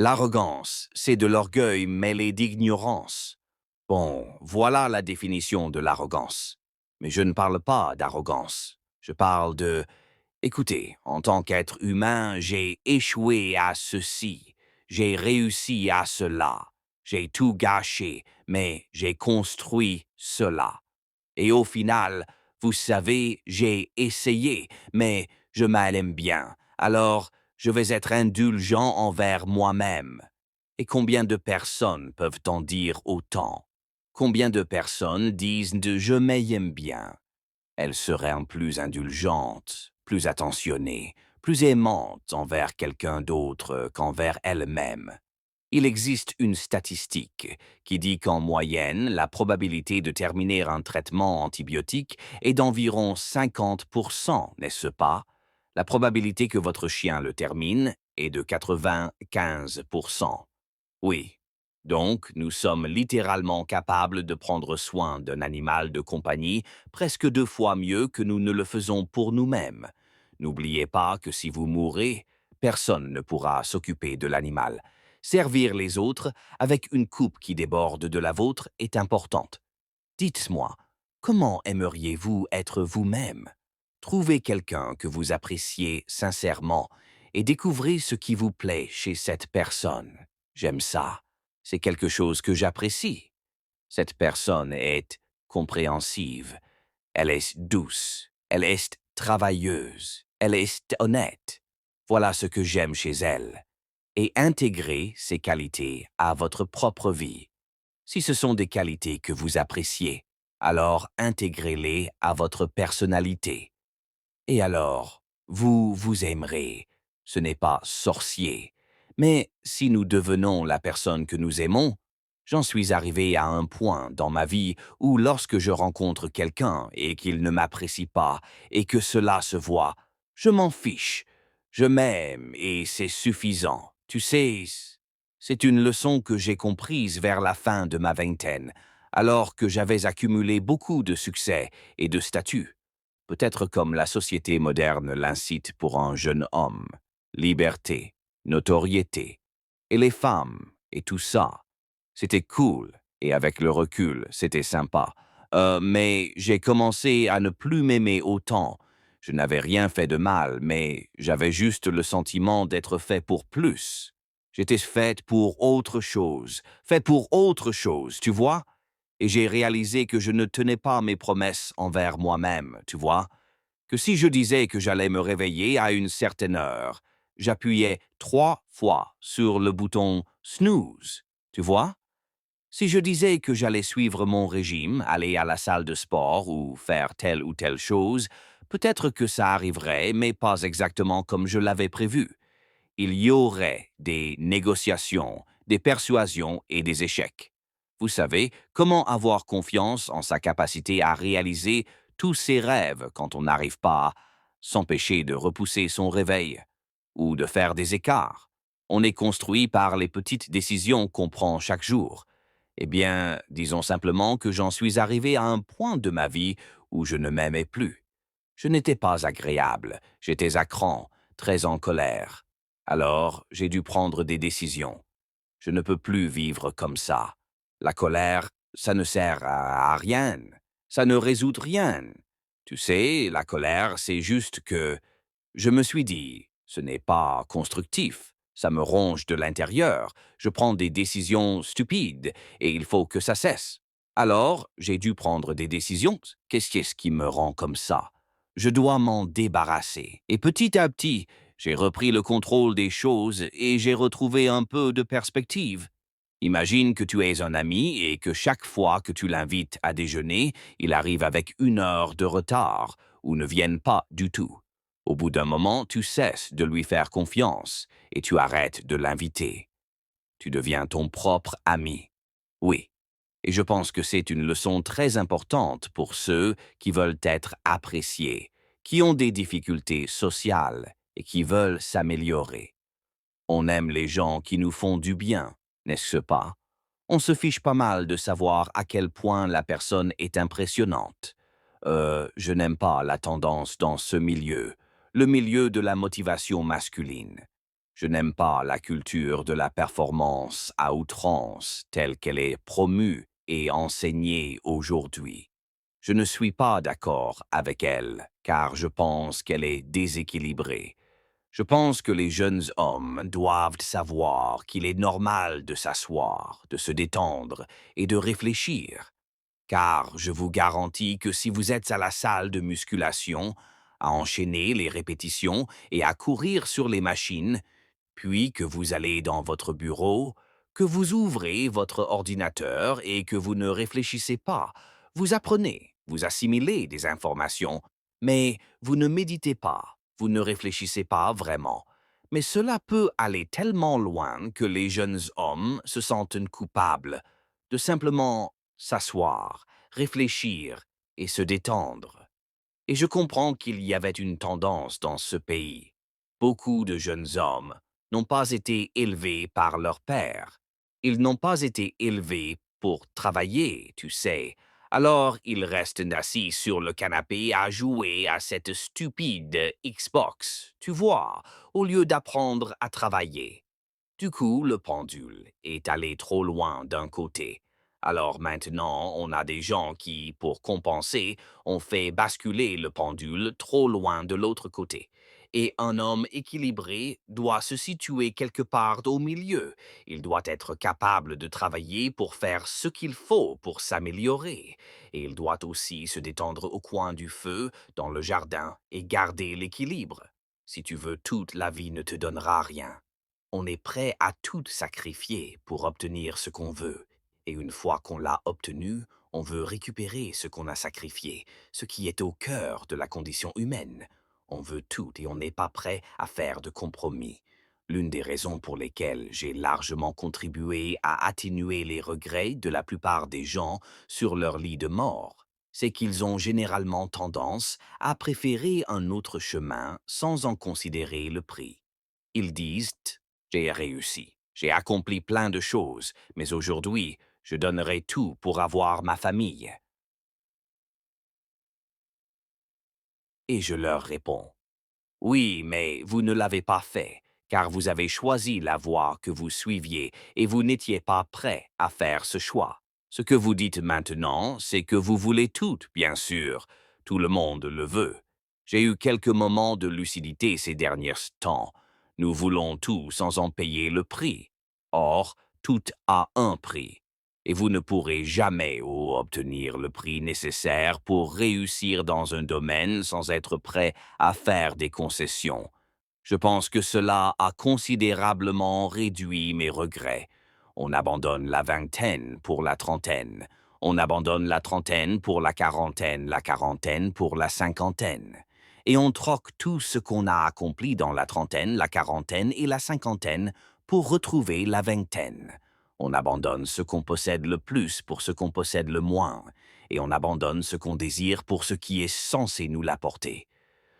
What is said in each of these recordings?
L'arrogance, c'est de l'orgueil mêlé d'ignorance. Bon, voilà la définition de l'arrogance. Mais je ne parle pas d'arrogance. Je parle de... Écoutez, en tant qu'être humain, j'ai échoué à ceci. J'ai réussi à cela. J'ai tout gâché, mais j'ai construit cela. Et au final, vous savez, j'ai essayé, mais je m'aime bien. Alors, je vais être indulgent envers moi-même. Et combien de personnes peuvent en dire autant? Combien de personnes disent de je m'aime bien? Elles seraient plus indulgentes, plus attentionnées, plus aimantes envers quelqu'un d'autre qu'envers elles-mêmes. Il existe une statistique qui dit qu'en moyenne, la probabilité de terminer un traitement antibiotique est d'environ 50%, n'est-ce pas? La probabilité que votre chien le termine est de 95%. Oui. Donc, nous sommes littéralement capables de prendre soin d'un animal de compagnie presque 2 fois mieux que nous ne le faisons pour nous-mêmes. N'oubliez pas que si vous mourrez, personne ne pourra s'occuper de l'animal. Servir les autres avec une coupe qui déborde de la vôtre est importante. Dites-moi, comment aimeriez-vous être vous-même? Trouvez quelqu'un que vous appréciez sincèrement et découvrez ce qui vous plaît chez cette personne. J'aime ça. C'est quelque chose que j'apprécie. Cette personne est compréhensive. Elle est douce. Elle est travailleuse. Elle est honnête. Voilà ce que j'aime chez elle. Et intégrez ces qualités à votre propre vie. Si ce sont des qualités que vous appréciez, alors intégrez-les à votre personnalité. Et alors, vous vous aimerez. Ce n'est pas sorcier. Mais si nous devenons la personne que nous aimons, j'en suis arrivé à un point dans ma vie où lorsque je rencontre quelqu'un et qu'il ne m'apprécie pas et que cela se voit, je m'en fiche. Je m'aime et c'est suffisant. Tu sais, c'est une leçon que j'ai comprise vers la fin de ma vingtaine, alors que j'avais accumulé beaucoup de succès et de statut. Peut-être comme la société moderne l'incite pour un jeune homme. Liberté, notoriété. Et les femmes, et tout ça. C'était cool, et avec le recul, c'était sympa. Mais j'ai commencé à ne plus m'aimer autant. Je n'avais rien fait de mal, mais j'avais juste le sentiment d'être fait pour plus. J'étais faite pour autre chose, fait pour autre chose, tu vois? Et j'ai réalisé que je ne tenais pas mes promesses envers moi-même, tu vois? Que si je disais que j'allais me réveiller à une certaine heure, j'appuyais 3 fois sur le bouton snooze, tu vois? Si je disais que j'allais suivre mon régime, aller à la salle de sport ou faire telle ou telle chose, peut-être que ça arriverait, mais pas exactement comme je l'avais prévu. Il y aurait des négociations, des persuasions et des échecs. Vous savez, comment avoir confiance en sa capacité à réaliser tous ses rêves quand on n'arrive pas à s'empêcher de repousser son réveil ou de faire des écarts. On est construit par les petites décisions qu'on prend chaque jour. Eh bien, disons simplement que j'en suis arrivé à un point de ma vie où je ne m'aimais plus. Je n'étais pas agréable, j'étais à cran, très en colère. Alors, j'ai dû prendre des décisions. Je ne peux plus vivre comme ça. La colère, ça ne sert à rien. Ça ne résout rien. Tu sais, la colère, c'est juste que je me suis dit, ce n'est pas constructif. Ça me ronge de l'intérieur. Je prends des décisions stupides et il faut que ça cesse. Alors, j'ai dû prendre des décisions. Qu'est-ce qui me rend comme ça? Je dois m'en débarrasser. Et petit à petit, j'ai repris le contrôle des choses et j'ai retrouvé un peu de perspective. Imagine que tu es un ami et que chaque fois que tu l'invites à déjeuner, il arrive avec 1 heure de retard ou ne vienne pas du tout. Au bout d'un moment, tu cesses de lui faire confiance et tu arrêtes de l'inviter. Tu deviens ton propre ami. Oui, et je pense que c'est une leçon très importante pour ceux qui veulent être appréciés, qui ont des difficultés sociales et qui veulent s'améliorer. On aime les gens qui nous font du bien, n'est-ce pas? On se fiche pas mal de savoir à quel point la personne est impressionnante. Je n'aime pas la tendance dans ce milieu, le milieu de la motivation masculine. Je n'aime pas la culture de la performance à outrance telle qu'elle est promue et enseignée aujourd'hui. Je ne suis pas d'accord avec elle, car je pense qu'elle est déséquilibrée. Je pense que les jeunes hommes doivent savoir qu'il est normal de s'asseoir, de se détendre et de réfléchir, car je vous garantis que si vous êtes à la salle de musculation, à enchaîner les répétitions et à courir sur les machines, puis que vous allez dans votre bureau, que vous ouvrez votre ordinateur et que vous ne réfléchissez pas, vous apprenez, vous assimilez des informations, mais vous ne méditez pas, vous ne réfléchissez pas vraiment. Mais cela peut aller tellement loin que les jeunes hommes se sentent coupables de simplement s'asseoir, réfléchir et se détendre. Et je comprends qu'il y avait une tendance dans ce pays. Beaucoup de jeunes hommes n'ont pas été élevés par leur père. Ils n'ont pas été élevés pour travailler, tu sais. Alors ils restent assis sur le canapé à jouer à cette stupide Xbox, tu vois, au lieu d'apprendre à travailler. Du coup, le pendule est allé trop loin d'un côté. Alors maintenant, on a des gens qui, pour compenser, ont fait basculer le pendule trop loin de l'autre côté. Et un homme équilibré doit se situer quelque part au milieu. Il doit être capable de travailler pour faire ce qu'il faut pour s'améliorer. Et il doit aussi se détendre au coin du feu, dans le jardin, et garder l'équilibre. Si tu veux, toute la vie ne te donnera rien. On est prêt à tout sacrifier pour obtenir ce qu'on veut. Et une fois qu'on l'a obtenu, on veut récupérer ce qu'on a sacrifié, ce qui est au cœur de la condition humaine. On veut tout et on n'est pas prêt à faire de compromis. L'une des raisons pour lesquelles j'ai largement contribué à atténuer les regrets de la plupart des gens sur leur lit de mort, c'est qu'ils ont généralement tendance à préférer un autre chemin sans en considérer le prix. Ils disent: j'ai réussi, j'ai accompli plein de choses, mais aujourd'hui, je donnerai tout pour avoir ma famille. Et je leur réponds: oui, mais vous ne l'avez pas fait, car vous avez choisi la voie que vous suiviez et vous n'étiez pas prêt à faire ce choix. Ce que vous dites maintenant, c'est que vous voulez tout, bien sûr. Tout le monde le veut. J'ai eu quelques moments de lucidité ces derniers temps. Nous voulons tout sans en payer le prix. Or, tout a un prix. Et vous ne pourrez jamais obtenir le prix nécessaire pour réussir dans un domaine sans être prêt à faire des concessions. Je pense que cela a considérablement réduit mes regrets. On abandonne la vingtaine pour la trentaine. On abandonne la trentaine pour la quarantaine pour la cinquantaine. Et on troque tout ce qu'on a accompli dans la trentaine, la quarantaine et la cinquantaine pour retrouver la vingtaine. On abandonne ce qu'on possède le plus pour ce qu'on possède le moins, et on abandonne ce qu'on désire pour ce qui est censé nous l'apporter.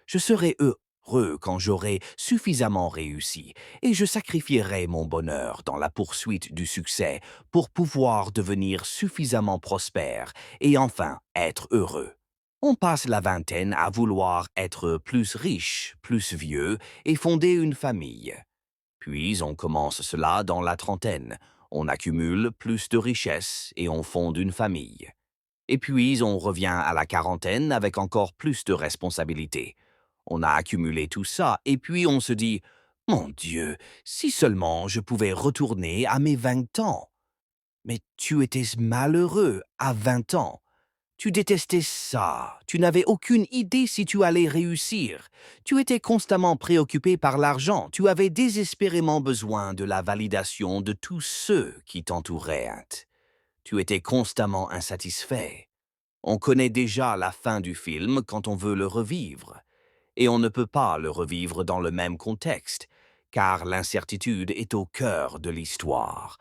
Je serai heureux quand j'aurai suffisamment réussi, et je sacrifierai mon bonheur dans la poursuite du succès pour pouvoir devenir suffisamment prospère et enfin être heureux. On passe la vingtaine à vouloir être plus riche, plus vieux et fonder une famille. Puis on commence cela dans la trentaine. On accumule plus de richesses et on fonde une famille. Et puis on revient à la quarantaine avec encore plus de responsabilités. On a accumulé tout ça et puis on se dit: mon Dieu, si seulement je pouvais retourner à mes 20 ans. Mais tu étais malheureux à 20 ans. Tu détestais ça. Tu n'avais aucune idée si tu allais réussir. Tu étais constamment préoccupé par l'argent. Tu avais désespérément besoin de la validation de tous ceux qui t'entouraient. Tu étais constamment insatisfait. On connaît déjà la fin du film quand on veut le revivre. Et on ne peut pas le revivre dans le même contexte, car l'incertitude est au cœur de l'histoire.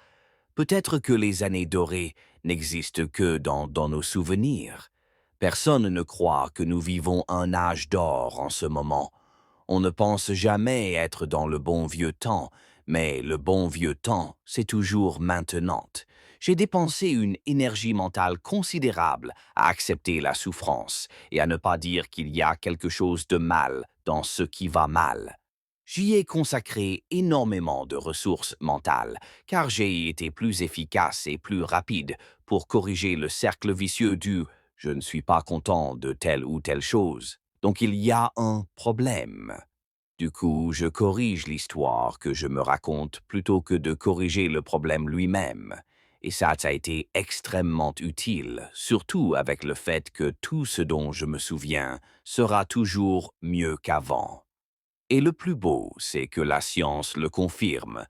Peut-être que les années dorées n'existent que dans nos souvenirs. Personne ne croit que nous vivons un âge d'or en ce moment. On ne pense jamais être dans le bon vieux temps, mais le bon vieux temps, c'est toujours maintenant. J'ai dépensé une énergie mentale considérable à accepter la souffrance et à ne pas dire qu'il y a quelque chose de mal dans ce qui va mal. J'y ai consacré énormément de ressources mentales, car j'ai été plus efficace et plus rapide pour corriger le cercle vicieux du «je ne suis pas content de telle ou telle chose». Donc il y a un problème. Du coup, je corrige l'histoire que je me raconte plutôt que de corriger le problème lui-même. Et ça a été extrêmement utile, surtout avec le fait que tout ce dont je me souviens sera toujours mieux qu'avant. Et le plus beau, c'est que la science le confirme.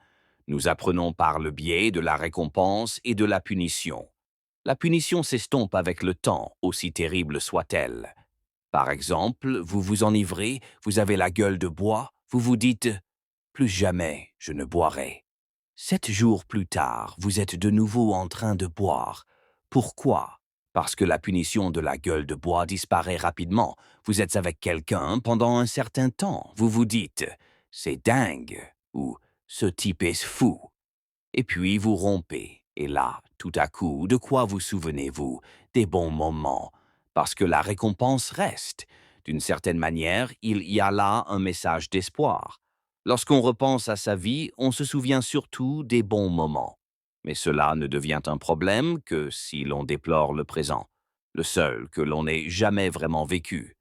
Nous apprenons par le biais de la récompense et de la punition. La punition s'estompe avec le temps, aussi terrible soit-elle. Par exemple, vous vous enivrez, vous avez la gueule de bois, vous vous dites plus jamais je ne boirai. 7 jours plus tard, vous êtes de nouveau en train de boire. Pourquoi? Parce que la punition de la gueule de bois disparaît rapidement. Vous êtes avec quelqu'un pendant un certain temps. Vous vous dites c'est dingue ou ce type est fou. Et puis vous rompez. Et là, tout à coup, de quoi vous souvenez-vous? Des bons moments. Parce que la récompense reste. D'une certaine manière, il y a là un message d'espoir. Lorsqu'on repense à sa vie, on se souvient surtout des bons moments. Mais cela ne devient un problème que si l'on déplore le présent, le seul que l'on n'ait jamais vraiment vécu.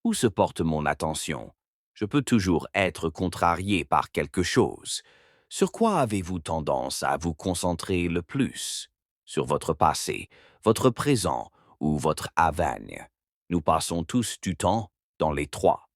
Où se porte mon attention? Je peux toujours être contrarié par quelque chose. Sur quoi avez-vous tendance à vous concentrer le plus? Sur votre passé, votre présent ou votre avenir? Nous passons tous du temps dans les trois.